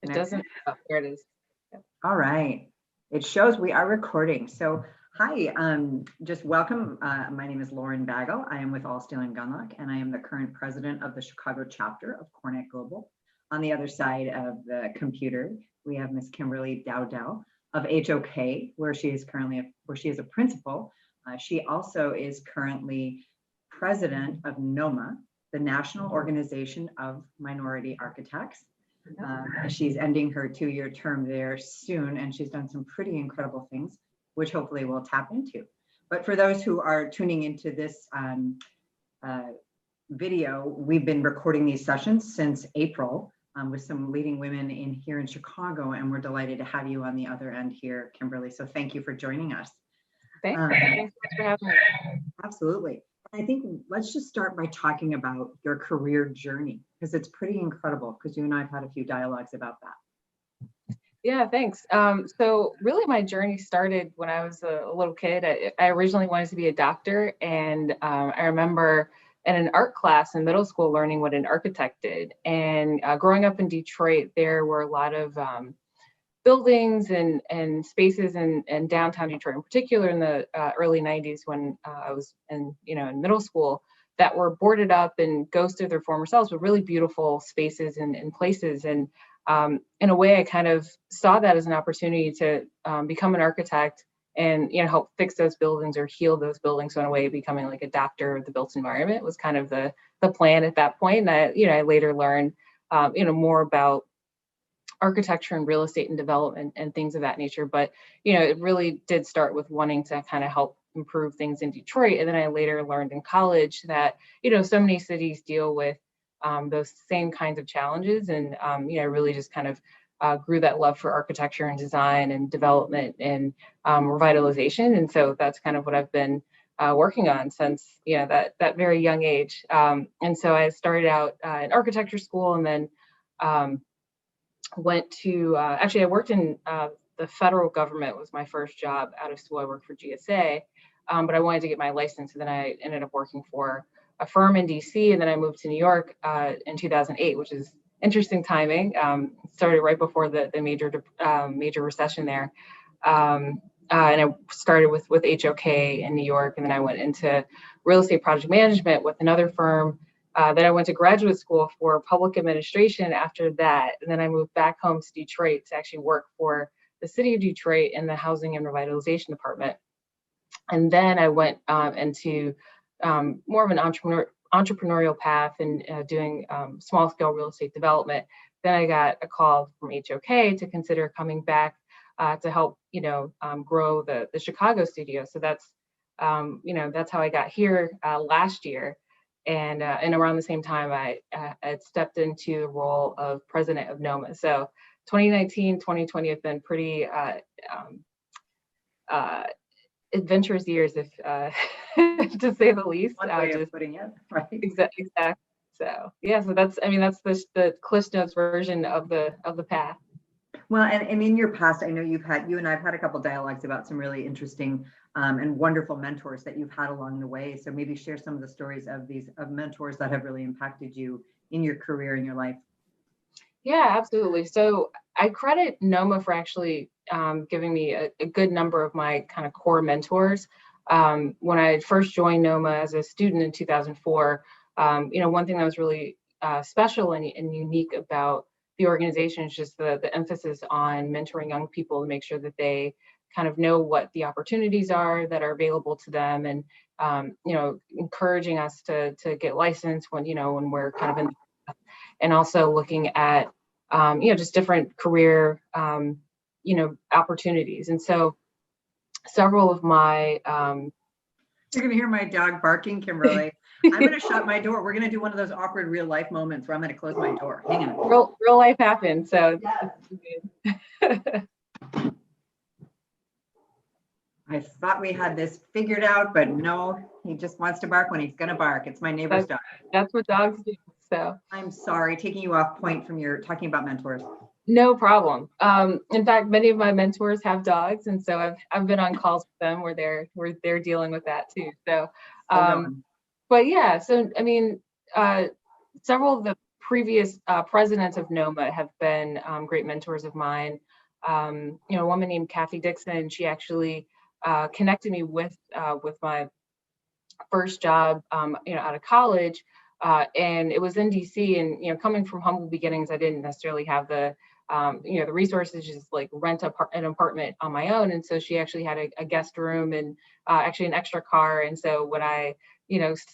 It doesn't. Oh, there it is. Yep. All right. It shows we are recording. So hi, just welcome. My name is Lauren Bagel. I am with All Steel and Gunlock, and I am the current president of the Chicago chapter of Cornet Global. On the other side of the computer, we have Miss Kimberly Dowdell of HOK, where she is a principal. She also is currently president of NOMA, the National Organization of Minority Architects. She's ending her 2-year term there soon, and she's done some pretty incredible things, which hopefully we'll tap into. But for those who are tuning into this video, we've been recording these sessions since April with some leading women here in Chicago, and we're delighted to have you on the other end here, Kimberly. So thank you for joining us. Thanks so much for having me. Absolutely. I think let's just start by talking about your career journey, because it's pretty incredible, because you and I have had a few dialogues about that. Yeah, thanks. So really my journey started when I was a little kid. I originally wanted to be a doctor, and I remember in an art class in middle school learning what an architect did. And growing up in Detroit, there were a lot of buildings and spaces in downtown Detroit, in particular in the early 90s when I was in middle school, that were boarded up and ghosted their former selves, with really beautiful spaces and places. And in a way, I kind of saw that as an opportunity to become an architect and help fix those buildings or heal those buildings. So in a way, becoming like a doctor of the built environment was kind of the plan at that point. And I later learned more about architecture and real estate and development and things of that nature. But, it really did start with wanting to kind of help improve things in Detroit. And then I later learned in college that, so many cities deal with those same kinds of challenges. And, I really just kind of grew that love for architecture and design and development and revitalization. And so that's kind of what I've been working on since, that very young age. And so I started out in architecture school, and then went to, actually I worked in the federal government was my first job out of school. I worked for GSA, but I wanted to get my license. And then I ended up working for a firm in DC, and then I moved to New York in 2008, which is interesting timing. Started right before the major recession there. And I started with HOK in New York, and then I went into real estate project management with another firm. Then I went to graduate school for public administration after that. And then I moved back home to Detroit to actually work for the city of Detroit in the housing and revitalization department. And then I went into more of an entrepreneurial path and doing small scale real estate development. Then I got a call from HOK to consider coming back to help, grow the Chicago studio. So that's how I got here last year. And around the same time, I had stepped into the role of president of NOMA. So 2019, 2020 have been pretty adventurous years, if to say the least. One way of putting it, right? Exactly. So yeah, so that's the Cliff Notes version of the path. Well, and in your past, I know you and I've had a couple dialogues about some really interesting and wonderful mentors that you've had along the way. So maybe share some of the stories of mentors that have really impacted you in your career, in your life. Yeah, absolutely. So I credit NOMA for actually giving me a good number of my kind of core mentors. When I first joined NOMA as a student in 2004, one thing that was really special and unique about the organization is just the emphasis on mentoring young people to make sure that they kind of know what the opportunities are that are available to them, and encouraging us to get licensed when we're kind of in, and also looking at just different career opportunities. And so several of my you're gonna hear my dog barking, Kimberly. I'm gonna shut my door. We're gonna do one of those awkward real life moments where I'm gonna close my door. Hang on. Real life happens. So yes. I thought we had this figured out, but no, he just wants to bark when he's gonna bark. It's my neighbor's dog. That's what dogs do. So I'm sorry, taking you off point from your talking about mentors. No problem. In fact, many of my mentors have dogs, and so I've been on calls with them where they're dealing with that too. So, but yeah, so I mean, several of the previous presidents of NOMA have been great mentors of mine. A woman named Kathy Dixon, she actually connected me with my first job, out of college, and it was in DC. And coming from humble beginnings, I didn't necessarily have the the resources to just like rent an apartment on my own. And so she actually had a guest room and actually an extra car. And so when I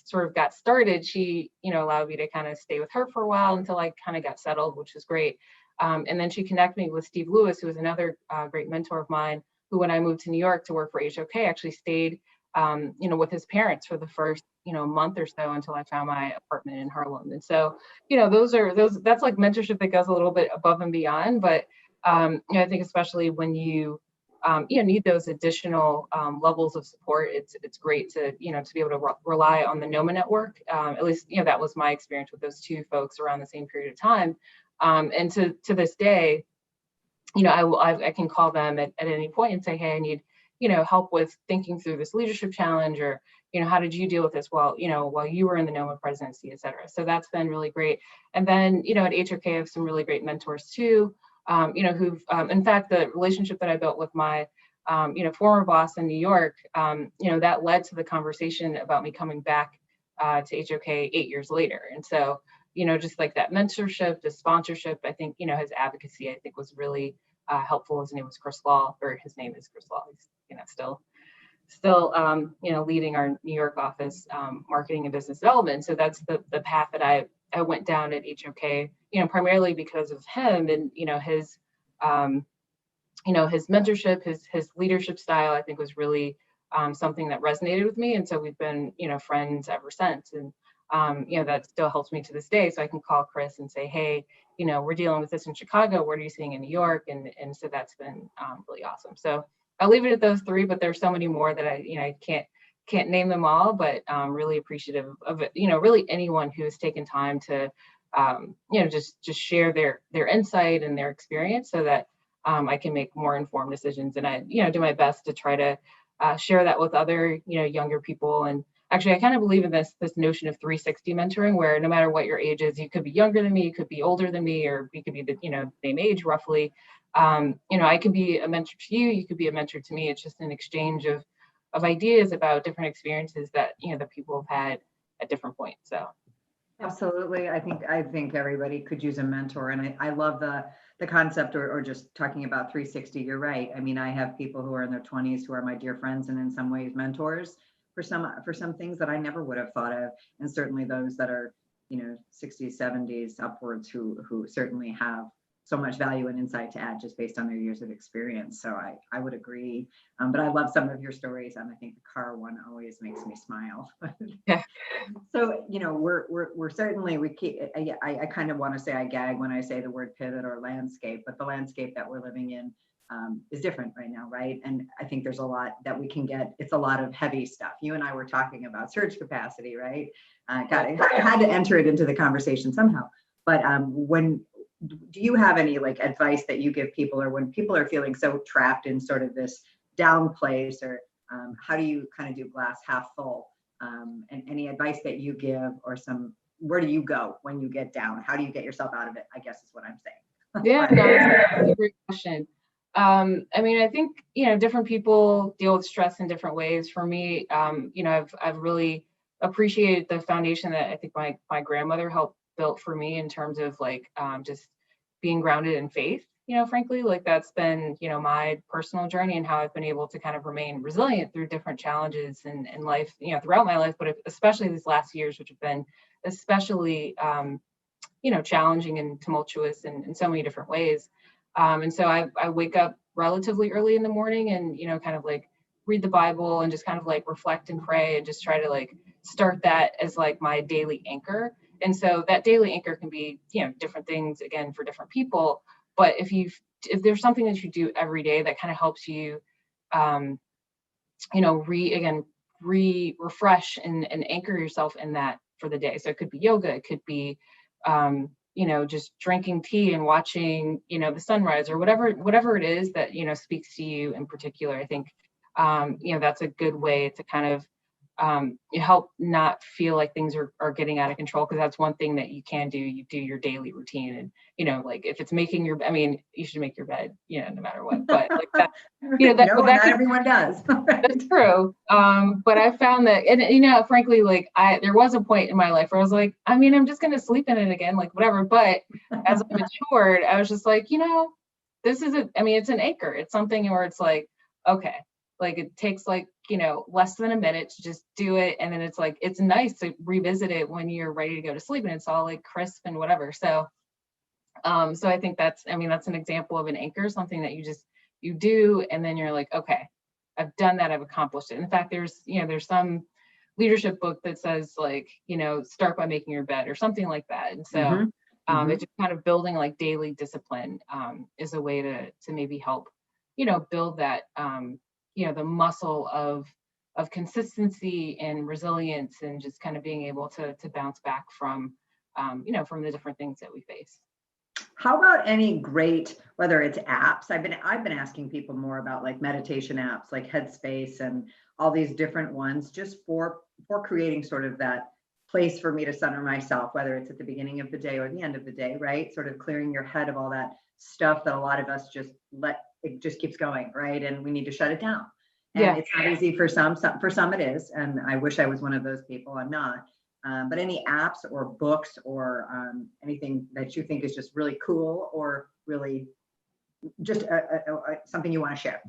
sort of got started, she allowed me to kind of stay with her for a while until I kind of got settled, which was great. And then she connected me with Steve Lewis, who was another great mentor of mine, who, when I moved to New York to work for HOK, actually stayed with his parents for the first month or so until I found my apartment in Harlem. And so that's like mentorship that goes a little bit above and beyond. But I think especially when you need those additional levels of support, it's great to to be able to rely on the NOMA network. At least that was my experience with those two folks around the same period of time. And to this day, I can call them at any point and say, hey, I need help with thinking through this leadership challenge, or how did you deal with this while you were in the NOMA presidency, et cetera. So that's been really great. And then at HOK, I have some really great mentors too, who've in fact, the relationship that I built with my former boss in New York, that led to the conversation about me coming back to HOK 8 years later. And so just like that mentorship, the sponsorship, I think his advocacy, I think, was really helpful. His name was Chris Law, or his name is Chris Law. He's still leading our New York office, marketing and business development. So that's the path that I went down at HOK, primarily because of him and his his mentorship, his leadership style, I think, was really something that resonated with me. And so we've been friends ever since. And that still helps me to this day. So I can call Chris and say, hey, we're dealing with this in Chicago. What are you seeing in New York? And so that's been really awesome. So I'll leave it at those three, but there's so many more that I can't name them all, but really appreciative of it. Really anyone who has taken time to, just share their insight and their experience so that I can make more informed decisions. And I, do my best to try to share that with other, younger people. And actually, I kind of believe in this notion of 360 mentoring, where no matter what your age is, you could be younger than me, you could be older than me, or we could be the same age roughly. I could be a mentor to you, you could be a mentor to me. It's just an exchange of ideas about different experiences that that people have had at different points. So absolutely, I think everybody could use a mentor, and I love the concept, or just talking about 360. You're right. I mean, I have people who are in their 20s who are my dear friends, and in some ways mentors for some things that I never would have thought of, and certainly those that are 60s, 70s upwards who certainly have so much value and insight to add just based on their years of experience. So I would agree. But I love some of your stories, and I think the car one always makes me smile. yeah. So we're certainly, we keep. I kind of want to say I gag when I say the word pivot or landscape, but the landscape that we're living in is different right now, right? And I think there's a lot that we can get. It's a lot of heavy stuff. You and I were talking about surge capacity, right? I had to enter it into the conversation somehow. But do you have any advice that you give people, or when people are feeling so trapped in sort of this down place, or how do you kind of do glass half full? And any advice that you give, or where do you go when you get down? How do you get yourself out of it, I guess is what I'm saying. Yeah, no, that's a great question. I mean, I think, different people deal with stress in different ways. For me, I've really appreciated the foundation that I think my grandmother helped built for me in terms of just being grounded in faith. Frankly, that's been, my personal journey, and how I've been able to kind of remain resilient through different challenges in life, throughout my life, but especially these last years, which have been especially, challenging and tumultuous in so many different ways. And so I wake up relatively early in the morning and, kind of read the Bible and just kind of reflect and pray, and just try to start that as my daily anchor. And so that daily anchor can be, different things, again, for different people. But if there's something that you do every day that kind of helps you, refresh and anchor yourself in that for the day. So it could be yoga, it could be, just drinking tea and watching, the sunrise, or whatever it is that, speaks to you in particular. I think, that's a good way to kind of you help not feel like things are getting out of control, because that's one thing that you can do. You do your daily routine, and like if it's making your, I mean, you should make your bed, no matter what. But like that, that, No, but that not everyone does. that's true. But I found that, and frankly, like there was a point in my life where I was like, I mean, I'm just gonna sleep in it again, like whatever. But as I matured, I was just like, this is it's an anchor. It's something where it's like, okay, like it takes like, less than a minute to just do it. And then it's like, it's nice to revisit it when you're ready to go to sleep and it's all like crisp and whatever. So, so I think that's an example of an anchor, something that you do, and then you're like, okay, I've done that, I've accomplished it. In fact, there's some leadership book that says like, start by making your bed or something like that. And so it's just kind of building like daily discipline is a way to maybe help, build that, the muscle of consistency and resilience, and just kind of being able to bounce back from, from the different things that we face. How about any great, whether it's apps? I've been asking people more about like meditation apps, like Headspace and all these different ones, just for creating sort of that place for me to center myself, whether it's at the beginning of the day or the end of the day, right? Sort of clearing your head of all that stuff that a lot of us it just keeps going, right? And we need to shut it down. And it's not easy for some it is. And I wish I was one of those people. I'm not. But any apps or books or anything that you think is just really cool or really just something you want to share?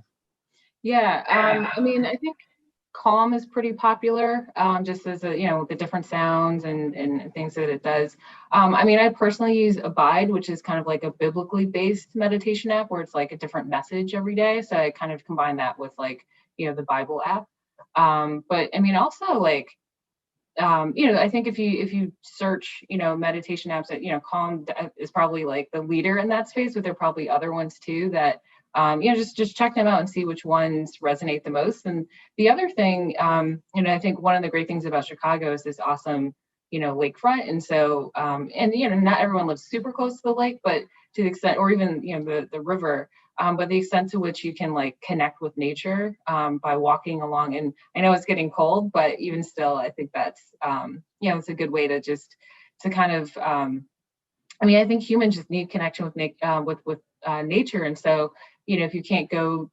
Yeah, I think Calm is pretty popular, just as the different sounds and things that it does. I personally use Abide, which is kind of like a biblically based meditation app where it's like a different message every day. So I kind of combine that with like, the Bible app. But also like, I think if you search, meditation apps, that, Calm is probably like the leader in that space, but there are probably other ones too that, just check them out and see which ones resonate the most. And the other thing, I think one of the great things about Chicago is this awesome, lakefront. And so, not everyone lives super close to the lake, but to the extent, or even, the river, but the extent to which you can like connect with nature by walking along. And I know it's getting cold, but even still, I think that's, it's a good way to kind of, I think humans just need connection with nature. And so, if you can't go,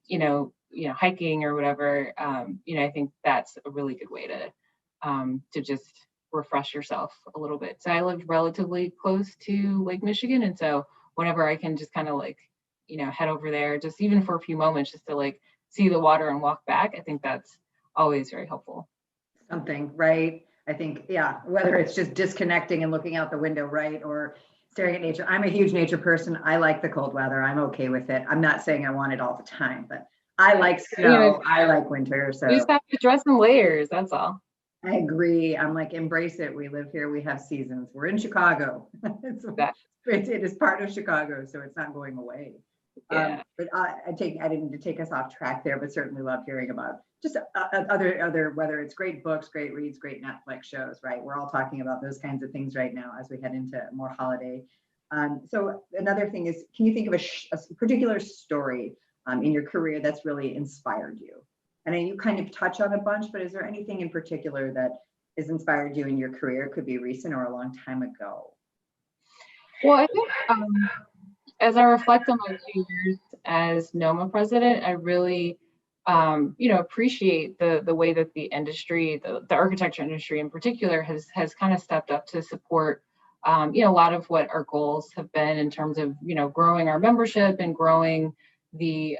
hiking or whatever, I think that's a really good way to just refresh yourself a little bit. So I lived relatively close to Lake Michigan. And so whenever I can just kind of like, head over there, just even for a few moments, just to like see the water and walk back, I think that's always very helpful. Something, right? I think, yeah, whether it's just disconnecting and looking out the window, right? Or staring at nature. I'm a huge nature person. I like the cold weather. I'm okay with it. I'm not saying I want it all the time, but I like snow. I like winter. So you just have to dress in layers. That's all. I agree. I'm like, embrace it. We live here. We have seasons. We're in Chicago. It is part of Chicago, so it's not going away. Yeah. But I didn't mean to take us off track there, but certainly love hearing about just other, whether it's great books, great reads, great Netflix shows, right? We're all talking about those kinds of things right now as we head into more holiday. So another thing is, can you think of a particular story in your career that's really inspired you? And then you kind of touch on a bunch, but is there anything in particular that has inspired you in your career? It could be recent or a long time ago. Well, I think as I reflect on my 2 years as NOMA president, I really, appreciate the way that the industry, the architecture industry in particular, has kind of stepped up to support, a lot of what our goals have been in terms of, growing our membership and growing the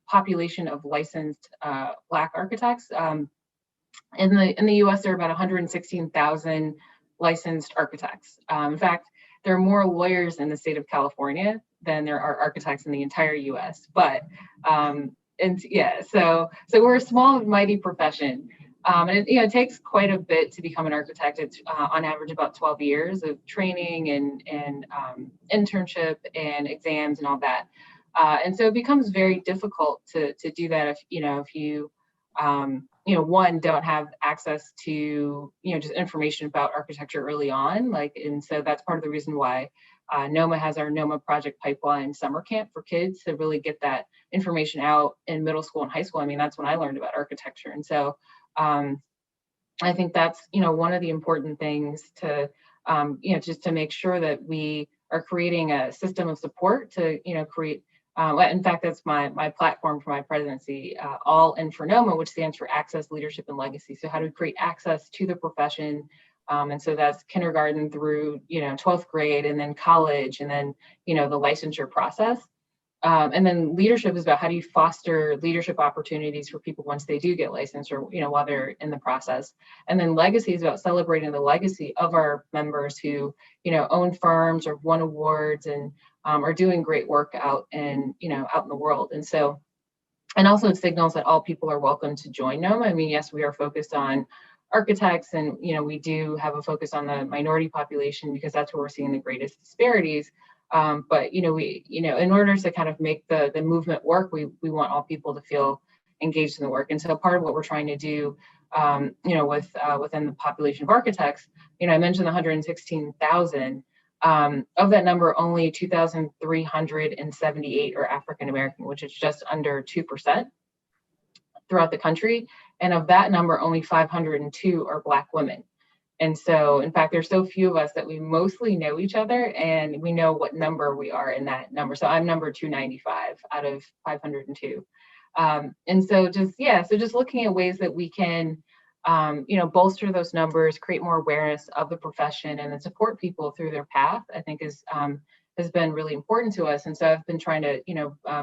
population of licensed Black architects. In the U.S., there are about 116,000 licensed architects. In fact, there are more lawyers in the state of California than there are architects in the entire U.S. But so we're a small, mighty profession, and it takes quite a bit to become an architect. It's on average about 12 years of training and internship and exams and all that. And so it becomes very difficult to do that if you one, don't have access to, just information about architecture early on, and so that's part of the reason why, NOMA has our NOMA Project Pipeline summer camp for kids to really get that information out in middle school and high school. I mean, that's when I learned about architecture. And so I think that's, one of the important things to, just to make sure that we are creating a system of support to, create, in fact, that's my platform for my presidency, All in for NOMA, which stands for Access, Leadership, and Legacy. So how do we create access to the profession? And so that's kindergarten through, 12th grade, and then college, and then, the licensure process. And then leadership is about how do you foster leadership opportunities for people once they do get licensed, or while they're in the process. And then legacy is about celebrating the legacy of our members who own firms or won awards and are doing great work out in the world. And so, and also it signals that all people are welcome to join NOMA. I mean, yes, we are focused on architects, and we do have a focus on the minority population because that's where we're seeing the greatest disparities. But we in order to kind of make the movement work, we want all people to feel engaged in the work. And so part of what we're trying to do, within the population of architects, I mentioned the 116,000. Of that number, only 2,378 are African American, which is just under 2% throughout the country. And of that number, only 502 are Black women. And so, in fact, there's so few of us that we mostly know each other, and we know what number we are in that number. So I'm number 295 out of 502. And so just looking at ways that we can, bolster those numbers, create more awareness of the profession, and then support people through their path, I think has been really important to us. And so I've been trying to,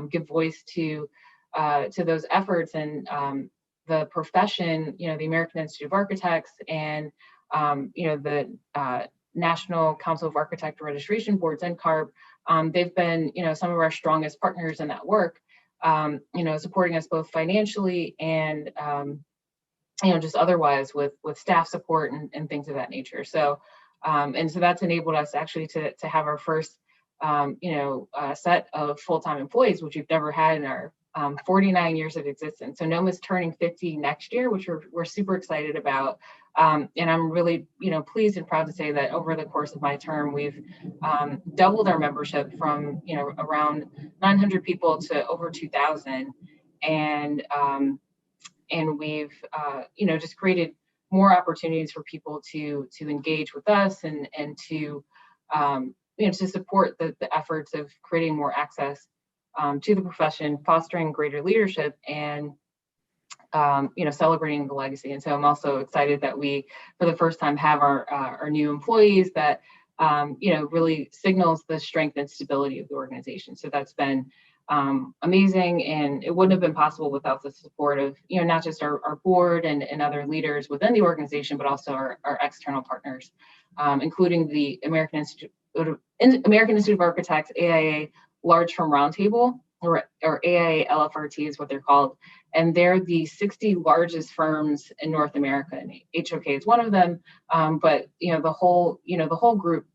give voice to those efforts, and the profession, the American Institute of Architects, and the National Council of Architect Registration Boards, NCARB, they've been, some of our strongest partners in that work, supporting us both financially and, just otherwise with staff support and things of that nature. So, and so that's enabled us actually to have our first, set of full-time employees, which we've never had in our 49 years of existence. So NOMA's turning 50 next year, which we're super excited about. And I'm really, pleased and proud to say that over the course of my term, we've doubled our membership from, around 900 people to over 2,000. And we've, just created more opportunities for people to engage with us and to, to support the efforts of creating more access to the profession, fostering greater leadership, and celebrating the legacy. And so I'm also excited that we, for the first time, have our new employees that really signals the strength and stability of the organization. So that's been amazing, and it wouldn't have been possible without the support of not just our board and other leaders within the organization, but also our external partners, including the American Institute of Architects, AIA Large Firm Roundtable, or AIA LFRT is what they're called. And they're the 60 largest firms in North America, and HOK is one of them. But the whole group,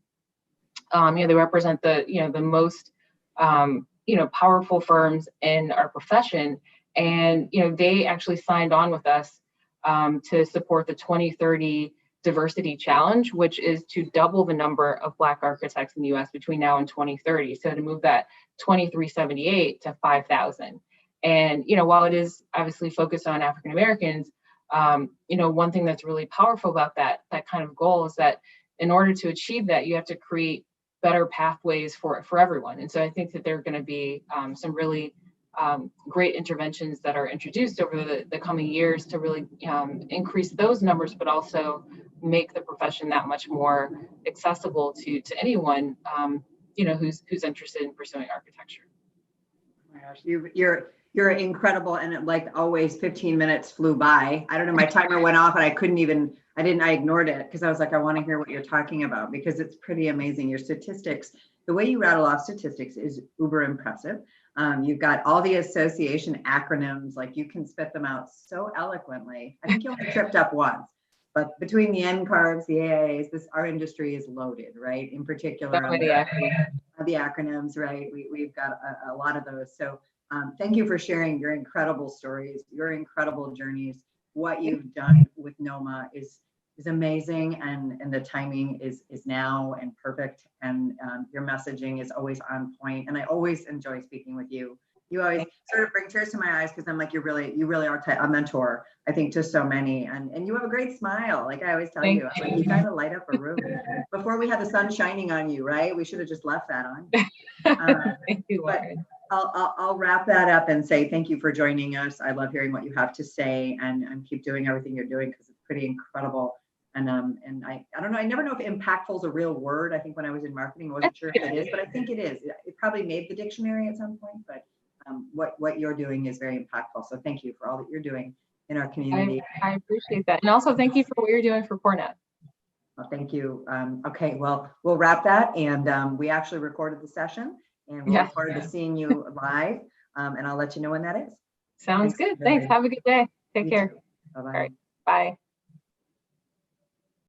they represent the most powerful firms in our profession. And they actually signed on with us to support the 2030 Diversity Challenge, which is to double the number of Black architects in the U.S. between now and 2030. So to move that 2,378 to 5,000. And while it is obviously focused on African Americans, one thing that's really powerful about that kind of goal is that in order to achieve that, you have to create better pathways for everyone. And so I think that there are going to be some really great interventions that are introduced over the coming years to really increase those numbers, but also make the profession that much more accessible to anyone who's interested in pursuing architecture. Oh my gosh, you're incredible, and like always, 15 minutes flew by. I don't know, my timer went off, and I ignored it because I was like, I want to hear what you're talking about, because it's pretty amazing. Your statistics, the way you rattle off statistics is uber impressive. You've got all the association acronyms, like you can spit them out so eloquently. I think you only tripped up once, but between the NCARBs, the AIAs, our industry is loaded, right? In particular, the acronyms, right? We've got a lot of those. So thank you for sharing your incredible stories, your incredible journeys. What you've done with NOMA is is amazing, and the timing is now and perfect, and your messaging is always on point, and I always enjoy speaking with you. You always sort of bring tears to my eyes because I'm like, you really are a mentor, I think, to so many, and you have a great smile. Like I always tell you, I'm like, you kind of light up a room. Before we had the sun shining on you, right? We should have just left that on. Thank you, But Lauren. I'll wrap that up and say thank you for joining us. I love hearing what you have to say, and keep doing everything you're doing because it's pretty incredible. And I don't know, I never know if impactful is a real word. I think when I was in marketing, I wasn't sure if it is, but I think it is. It probably made the dictionary at some point, but what you're doing is very impactful. So thank you for all that you're doing in our community. I appreciate that. And also thank you for what you're doing for Cornet. Well, thank you. Okay, well, we'll wrap that. And we actually recorded the session, and we'll look forward to seeing you live. And I'll let you know when that is. Sounds good. Thanks. Have a good day. Take care. Bye-bye. All right. Bye.